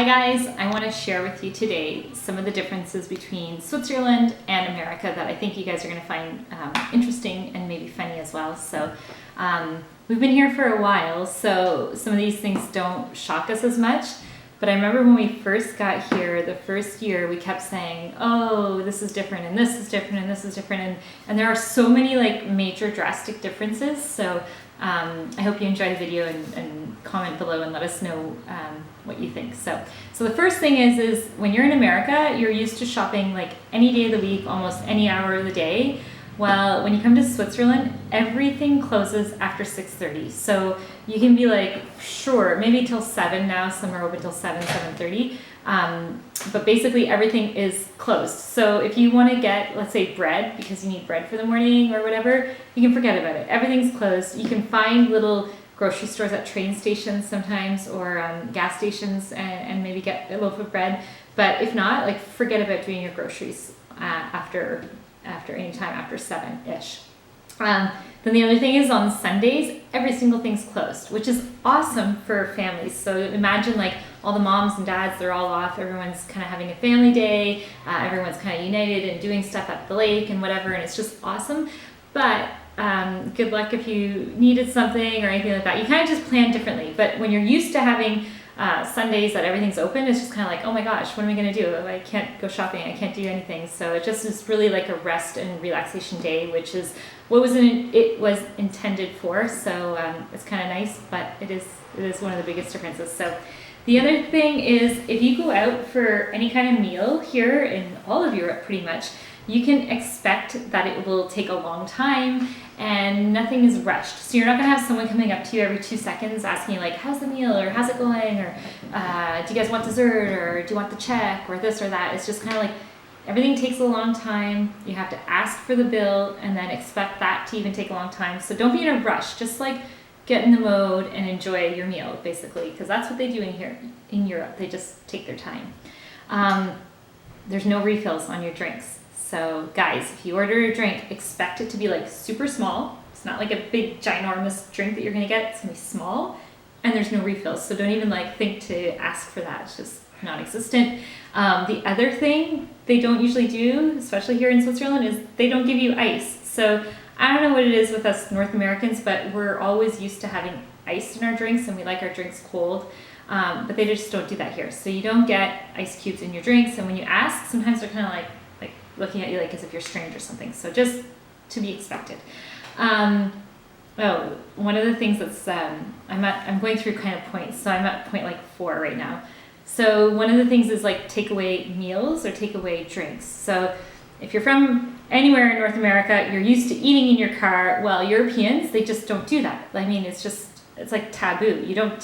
guys, I want to share with you today some of the differences between Switzerland and America that I think you guys are going to find interesting and maybe funny as well. So we've been here for a while, so some of these things don't shock us as much. But I remember when we first got here, the first year, we kept saying, oh, this is different, and this is different, and this is different. And there are so many like major drastic differences. So I hope you enjoy the video and comment below and let us know what you think. So the first thing is when you're in America, you're used to shopping like any day of the week, almost any hour of the day. Well, when you come to Switzerland, everything closes after 6:30. So you can be like, sure, maybe till 7 now, some are open till 7:30. But basically everything is closed. So if you want to get, let's say, bread, because you need bread for the morning or whatever, you can forget about it. Everything's closed. You can find little grocery stores at train stations sometimes, or gas stations, and maybe get a loaf of bread. But if not, like, forget about doing your groceries after any time after 7-ish. Then the other thing is on Sundays, every single thing's closed, which is awesome for families. So imagine like all the moms and dads, they're all off. Everyone's kind of having a family day. Everyone's kind of united and doing stuff at the lake and whatever, and it's just awesome. But good luck if you needed something or anything like that. You kind of just plan differently. But when you're used to having Sundays that everything's open, it's just kind of like, oh my gosh, what am I going to do? I can't go shopping. I can't do anything. So it just is really like a rest and relaxation day, which is what it was intended for. So it's kind of nice, but it is one of the biggest differences. So the other thing is, if you go out for any kind of meal here in all of Europe pretty much, you can expect that it will take a long time and nothing is rushed. So you're not gonna have someone coming up to you every 2 seconds asking you like, how's the meal, or how's it going, or do you guys want dessert, or do you want the check, or this or that. It's just kind of like everything takes a long time. You have to ask for the bill and then expect that to even take a long time. So don't be in a rush. Just like get in the mode and enjoy your meal, basically, because that's what they do in here in Europe. They just take their time. There's no refills on your drinks. So guys, if you order a drink, expect it to be like super small. It's not like a big ginormous drink that you're gonna get. It's gonna be small, and there's no refills. So don't even like think to ask for that. It's just non-existent. The other thing they don't usually do, especially here in Switzerland, is they don't give you ice. So I don't know what it is with us North Americans, but we're always used to having ice in our drinks, and we like our drinks cold. But they just don't do that here. So you don't get ice cubes in your drinks, and when you ask, sometimes they're kind of like looking at you like as if you're strange or something. So just to be expected. One of the things that's I'm going through kind of points, so I'm at point like 4 right now. So one of the things is like takeaway meals or takeaway drinks. So if you're from anywhere in North America, you're used to eating in your car. Well, Europeans, they just don't do that. I mean, it's like taboo. You don't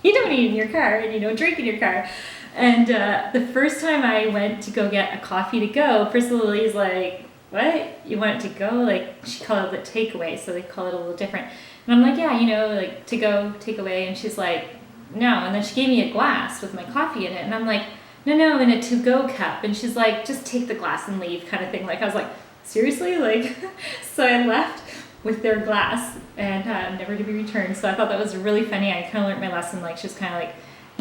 eat in your car, and you don't drink in your car. And the first time I went to go get a coffee to go, first of all, Lily's like, what? You want it to go? Like, she called it takeaway, so they call it a little different. And I'm like, yeah, like to go, takeaway. And she's like, no. And then she gave me a glass with my coffee in it. And I'm like, no, in a to-go cup. And she's like, just take the glass and leave, kind of thing. Like, I was like, seriously? Like, so I left with their glass and never to be returned. So I thought that was really funny. I kind of learned my lesson. Like, she's kind of like,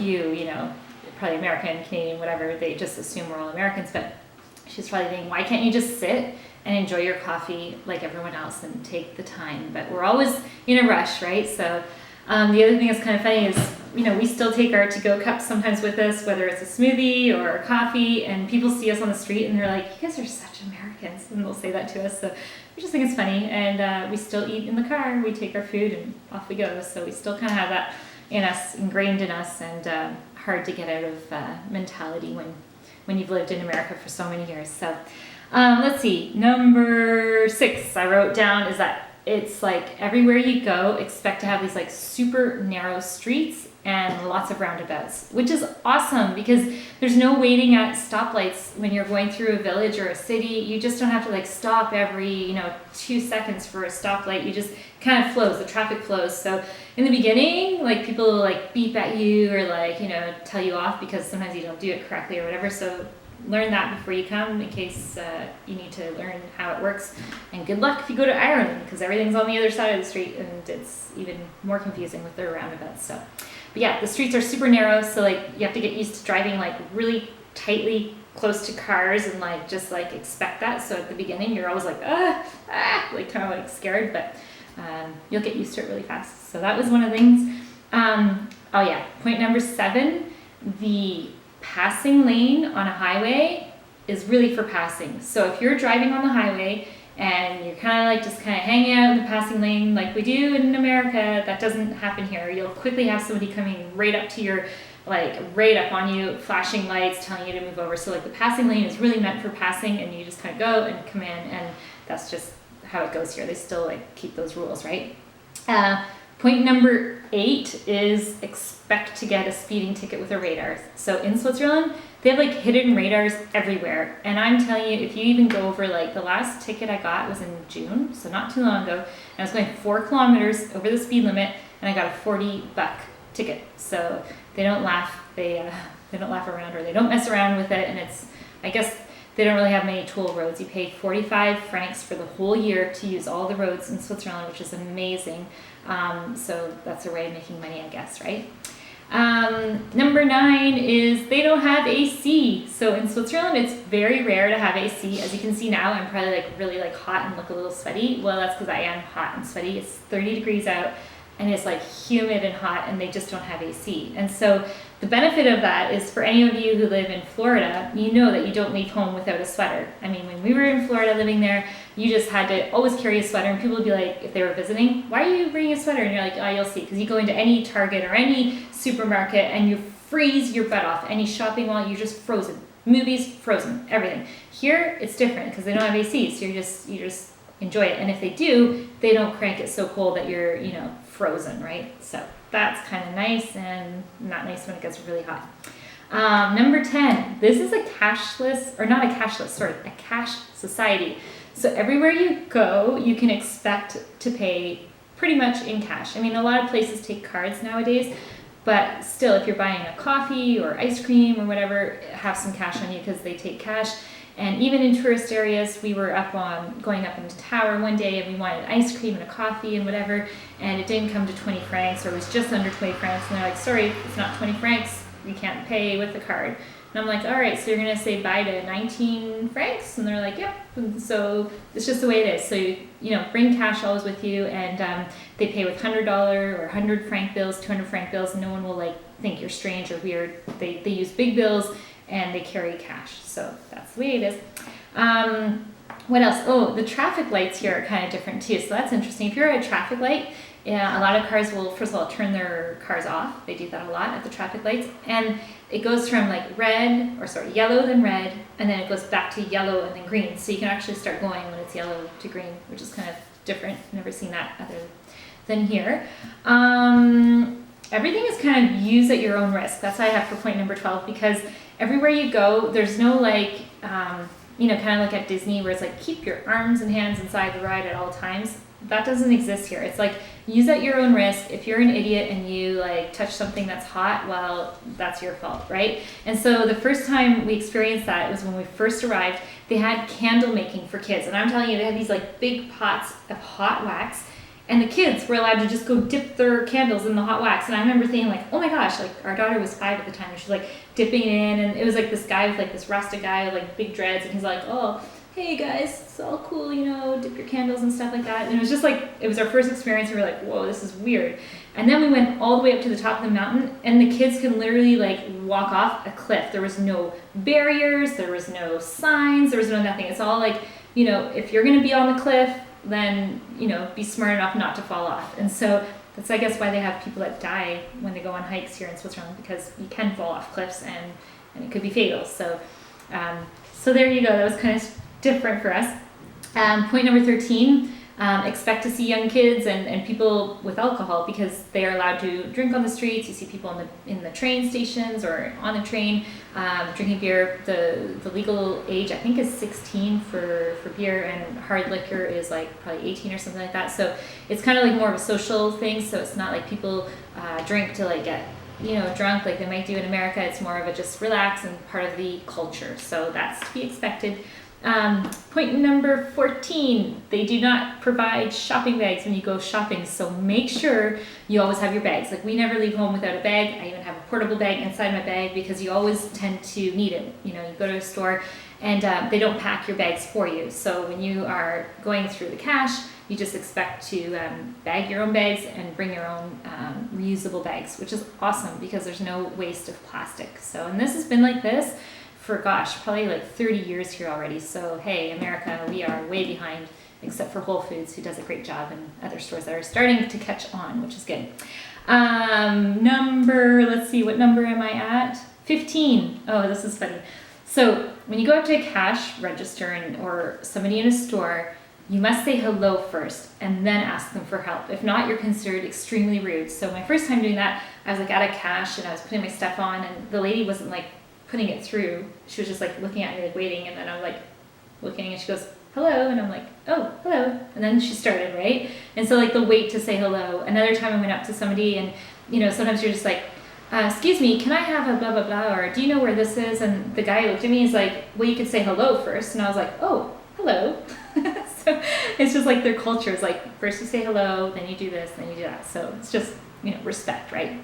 you know, probably American, Canadian, whatever, they just assume we're all Americans, but she's probably thinking, why can't you just sit and enjoy your coffee like everyone else and take the time? But we're always in a rush, right? So the other thing that's kind of funny is, we still take our to-go cups sometimes with us, whether it's a smoothie or a coffee, and people see us on the street and they're like, you guys are such Americans, and they'll say that to us. So we just think it's funny, and we still eat in the car. We take our food and off we go. So we still kind of have that ingrained in us, and hard to get out of mentality when you've lived in America for so many years. So let's see, number 6 I wrote down is that it's like everywhere you go, expect to have these like super narrow streets and lots of roundabouts, which is awesome because there's no waiting at stoplights when you're going through a village or a city. You just don't have to like stop every 2 seconds for a stoplight. You just kind of flows, the traffic flows. So in the beginning, like people will like beep at you or like tell you off because sometimes you don't do it correctly or whatever. So learn that before you come in case you need to learn how it works. And good luck if you go to Ireland, because everything's on the other side of the street and it's even more confusing with their roundabouts. So But yeah, the streets are super narrow, so like you have to get used to driving like really tightly close to cars and like just like expect that. So at the beginning you're always like like kind of like scared, but you'll get used to it really fast. So that was one of the things. Oh yeah, point number 7, the passing lane on a highway is really for passing. So if you're driving on the highway and you're kind of like just kind of hanging out in the passing lane like we do in America, that doesn't happen here. You'll quickly have somebody coming right up to your, like right up on you, flashing lights, telling you to move over. So like the passing lane is really meant for passing, and you just kind of go and come in, and that's just how it goes here. They still like keep those rules, right? Point number 8 is expect to get a speeding ticket with a radar. So in Switzerland, they have like hidden radars everywhere. And I'm telling you, if you even go over, like the last ticket I got was in June, so not too long ago, and I was going 4 kilometers over the speed limit, and I got a $40 ticket. So they don't laugh, they don't laugh around, or they don't mess around with it. And it's, I guess they don't really have many toll roads. You pay 45 francs for the whole year to use all the roads in Switzerland, which is amazing. So that's a way of making money, I guess, right? Number 9 is they don't have AC. So in Switzerland, it's very rare to have AC. As you can see now, I'm probably like really like hot and look a little sweaty. Well, that's because I am hot and sweaty. It's 30 degrees out, and it's like humid and hot, and they just don't have AC. And so the benefit of that is, for any of you who live in Florida, you know that you don't leave home without a sweater. I mean, when we were in Florida living there, you just had to always carry a sweater, and people would be like, if they were visiting, why are you bringing a sweater? And you're like, oh, you'll see, because you go into any Target or any supermarket and you freeze your butt off. Any shopping mall, you're just frozen. Movies, frozen, everything. Here, it's different because they don't have AC, so you just enjoy it. And if they do, they don't crank it so cold that you're, frozen, right? So that's kind of nice, and not nice when it gets really hot. Number 10, this is a cashless, or not a cashless, sorry, a cash society. So everywhere you go, you can expect to pay pretty much in cash. I mean, a lot of places take cards nowadays, but still, if you're buying a coffee or ice cream or whatever, have some cash on you because they take cash. And even in tourist areas, we were going up into the tower one day, and we wanted ice cream and a coffee and whatever, and it didn't come to 20 francs, or it was just under 20 francs, and they're like, sorry, it's not 20 francs, you can't pay with the card. And I'm like, all right, so you're gonna say bye to 19 francs? And they're like, yep. And so it's just the way it is. So bring cash always with you, and they pay with $100 or 100 franc bills, 200 franc bills, and no one will like think you're strange or weird. They use big bills, and they carry cash. So that's the way it is. What else? Oh, the traffic lights here are kind of different too. So that's interesting. If you're at a traffic light, a lot of cars will, first of all, turn their cars off. They do that a lot at the traffic lights. And it goes from like yellow then red, and then it goes back to yellow and then green. So you can actually start going when it's yellow to green, which is kind of different. Never seen that other than here. Everything is kind of use at your own risk. That's what I have for point number 12, because everywhere you go, there's no like, kind of like at Disney where it's like, keep your arms and hands inside the ride at all times. That doesn't exist here. It's like, use at your own risk. If you're an idiot and you like touch something that's hot, well, that's your fault, right? And so the first time we experienced that was when we first arrived. They had candle making for kids. And I'm telling you, they had these like big pots of hot wax, and the kids were allowed to just go dip their candles in the hot wax. And I remember thinking like, oh my gosh, like our daughter was 5 at the time, and she's like dipping it in, and it was like this guy with like this Rasta guy with like big dreads, and he's like, oh, hey guys, it's all cool, dip your candles and stuff like that. And it was just like, it was our first experience. We were like, whoa, this is weird. And then we went all the way up to the top of the mountain, and the kids can literally like walk off a cliff. There was no barriers, there was no signs, there was no nothing. It's all like, if you're gonna be on the cliff, then, be smart enough not to fall off. And so that's, I guess, why they have people that die when they go on hikes here in Switzerland, because you can fall off cliffs and it could be fatal. So, so there you go. That was kind of different for us. Point number 13, expect to see young kids and people with alcohol, because they are allowed to drink on the streets. You see people in the train stations or on the train drinking beer. The legal age, I think, is 16 for beer, and hard liquor is like probably 18 or something like that. So it's kind of like more of a social thing. So it's not like people drink to like get drunk like they might do in America. It's more of a just relax and part of the culture. So that's to be expected. Point number 14, they do not provide shopping bags when you go shopping, so make sure you always have your bags. Like, we never leave home without a bag. I even have a portable bag inside my bag because you always tend to need it. You know, you go to a store and they don't pack your bags for you. So when you are going through the cash, you just expect to bag your own bags and bring your own reusable bags, which is awesome because there's no waste of plastic. So, and this has been like this for, gosh, probably like 30 years here already. So, hey, America, we are way behind, except for Whole Foods, who does a great job, and other stores that are starting to catch on, which is good. Let's see, what number am I at? 15. Oh, this is funny. So when you go up to a cash register or somebody in a store, you must say hello first and then ask them for help. If not, you're considered extremely rude. So my first time doing that, I was like at a cash and I was putting my stuff on, and the lady wasn't like putting it through. She was just like looking at me, like waiting, and then I'm like looking, and she goes, hello, and I'm like, oh, hello, and then she started, right? And so like the wait to say hello. Another time I went up to somebody, and you know, sometimes you're just like, excuse me, can I have a blah blah blah, or do you know where this is? And the guy looked at me, he's like, well, you could say hello first. And I was like, oh, hello. So it's just like their culture is like, first you say hello, then you do this, then you do that. So it's just, you know, respect, right?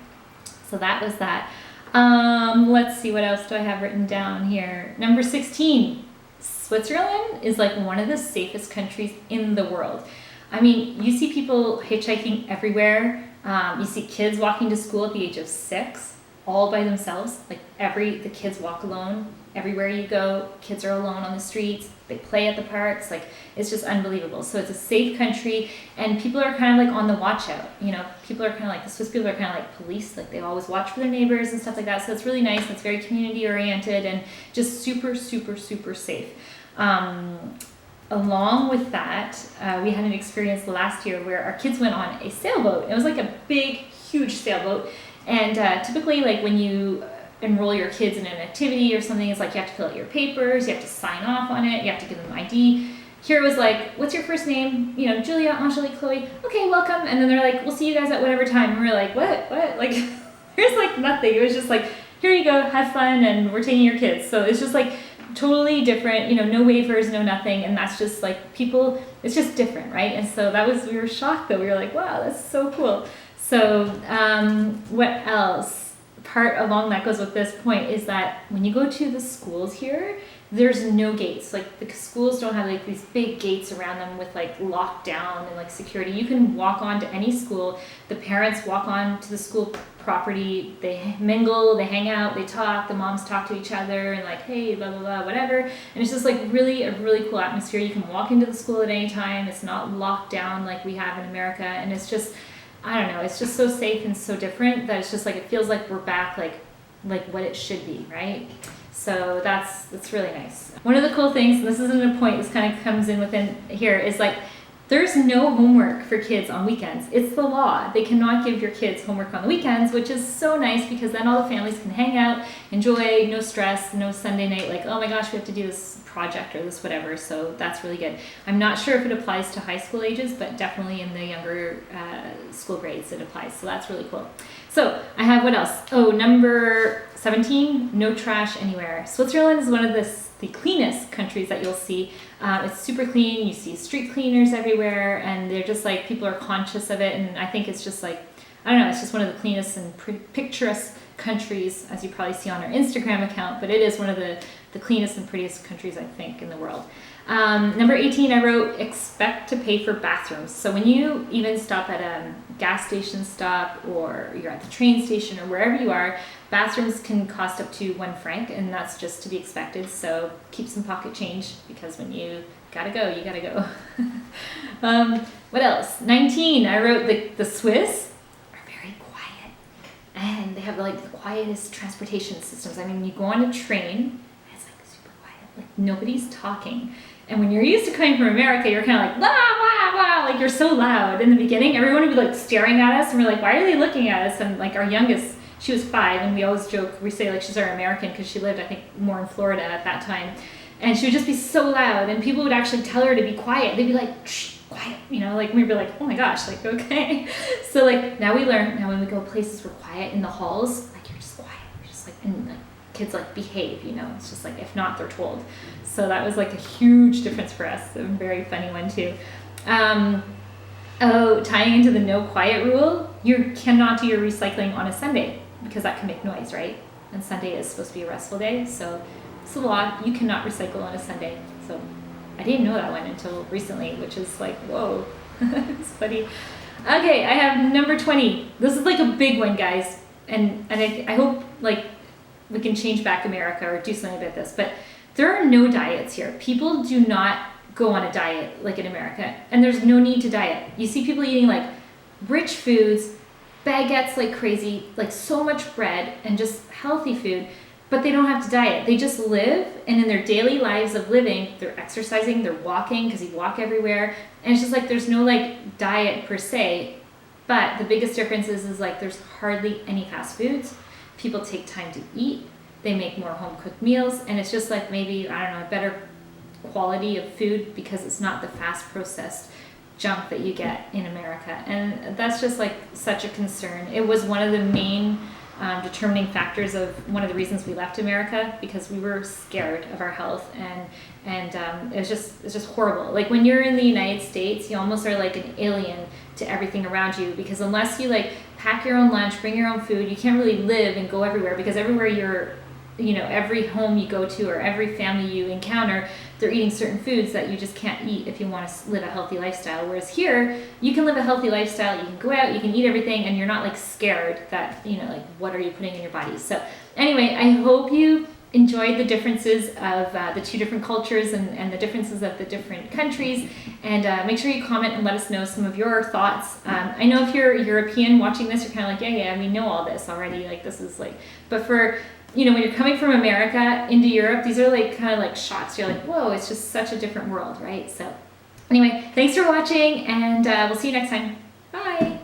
So that was that. Let's see, what else do I have written down here? Number 16, Switzerland is like one of the safest countries in the world. I mean, you see people hitchhiking everywhere. You see kids walking to school at the age of 6, all by themselves. Like the kids walk alone. Everywhere you go, kids are alone on the streets. They play at the parks. Like, it's just unbelievable. So it's a safe country, and people are kind of like on the watch out. You know, people are kind of like, the Swiss people are kind of like police. Like, they always watch for their neighbors and stuff like that. So it's really nice. It's very community oriented and just super, super, super safe. Along with that, we had an experience last year where our kids went on a sailboat. It was like a big, huge sailboat. And typically, like when you enroll your kids in an activity or something, it's like you have to fill out your papers, you have to sign off on it, you have to give them ID. Here it was like, what's your first name? You know, Julia, Angelique, Chloe. Okay, welcome. And then they're like, we'll see you guys at whatever time. And we're like, what? Like, there's like nothing. It was just like, here you go, have fun, and we're taking your kids. So it's just like totally different, you know, no waivers, no nothing. And that's just like people, it's just different, right? And so we were shocked though. We were like, wow, that's so cool. So what else? Part along that goes with this point is that when you go to the schools here, there's no gates. Like, the schools don't have like these big gates around them with like lockdown and like security. You can walk on to any school. The parents walk on to the school property. They mingle, they hang out, they talk. The moms talk to each other and like, hey, blah blah blah, whatever. And it's just like a really cool atmosphere. You can walk into the school at any time. It's not locked down like we have in America, and it's just, I don't know, it's just so safe and so different that it's just like, it feels like we're back like what it should be, right? So that's really nice. One of the cool things, and this isn't a point, this kind of comes in within here, is like, there's no homework for kids on weekends. It's the law. They cannot give your kids homework on the weekends, which is so nice because then all the families can hang out, enjoy, no stress, no Sunday night, like, oh my gosh, we have to do this project or this whatever. So that's really good. I'm not sure if it applies to high school ages, but definitely in the younger school grades it applies. So that's really cool. So I have, what else? Oh, number 17, no trash anywhere. Switzerland is one of the cleanest countries that you'll see. It's super clean. You see street cleaners everywhere, and they're just like, people are conscious of it. And I think it's just like, I don't know, it's just one of the cleanest and picturesque countries, as you probably see on our Instagram account, but it is one of the cleanest and prettiest countries, I think, in the world. Number 18, I wrote, expect to pay for bathrooms. So when you even stop at a gas station stop, or you're at the train station, or wherever you are, bathrooms can cost up to 1 franc, and that's just to be expected. So keep some pocket change, because when you gotta go, you gotta go. What else? 19, I wrote, the Swiss are very quiet, and they have like the quietest transportation systems. I mean, when you go on a train, it's like super quiet, like nobody's talking. And when you're used to coming from America, you're kind of like, blah, blah, blah, like you're so loud. In the beginning, everyone would be like staring at us, and we're like, why are they looking at us? And like our youngest, she was 5, and we always joke, we say like she's our American because she lived, I think, more in Florida at that time. And she would just be so loud, and people would actually tell her to be quiet. They'd be like, shh, quiet, you know, like we'd be like, oh my gosh, like, okay. So like now we learn, now when we go places where quiet in the halls, like you're just quiet, you're just like, and like kids like behave, you know, it's just like, if not, they're told. So that was like a huge difference for us. A very funny one too. Tying into the no quiet rule, you cannot do your recycling on a Sunday because that can make noise, right? And Sunday is supposed to be a restful day, so it's a law. You cannot recycle on a Sunday. So I didn't know that one until recently, which is like, whoa, it's funny. Okay, I have number 20. This is like a big one, guys, and I hope like we can change back America or do something about this. But there are no diets here. People do not go on a diet like in America, and there's no need to diet. You see people eating like rich foods, baguettes like crazy, like so much bread and just healthy food, but they don't have to diet. They just live, and in their daily lives of living, they're exercising, they're walking, because you walk everywhere, and it's just like there's no like diet per se. But the biggest difference is like there's hardly any fast foods. People take time to eat, they make more home cooked meals, and it's just like maybe, I don't know, a better quality of food because it's not the fast processed junk that you get in America. And that's just like such a concern. It was one of the main determining factors of one of the reasons we left America, because we were scared of our health, and it's just horrible. Like when you're in the United States, you almost are like an alien to everything around you, because unless you like pack your own lunch, bring your own food, you can't really live and go everywhere, because everywhere you're, you know, every home you go to or every family you encounter, they're eating certain foods that you just can't eat if you want to live a healthy lifestyle. Whereas here, you can live a healthy lifestyle, you can go out, you can eat everything, and you're not like scared that, you know, like what are you putting in your body. So anyway, I hope you enjoyed the differences of the two different cultures and the differences of the different countries. And make sure you comment and let us know some of your thoughts. I know if you're European watching this, you're kind of like, yeah, we know all this already. Like this is like, but for, you know, when you're coming from America into Europe, these are like kind of like shocks. You're like, whoa, it's just such a different world, right? So anyway, thanks for watching, and we'll see you next time. Bye.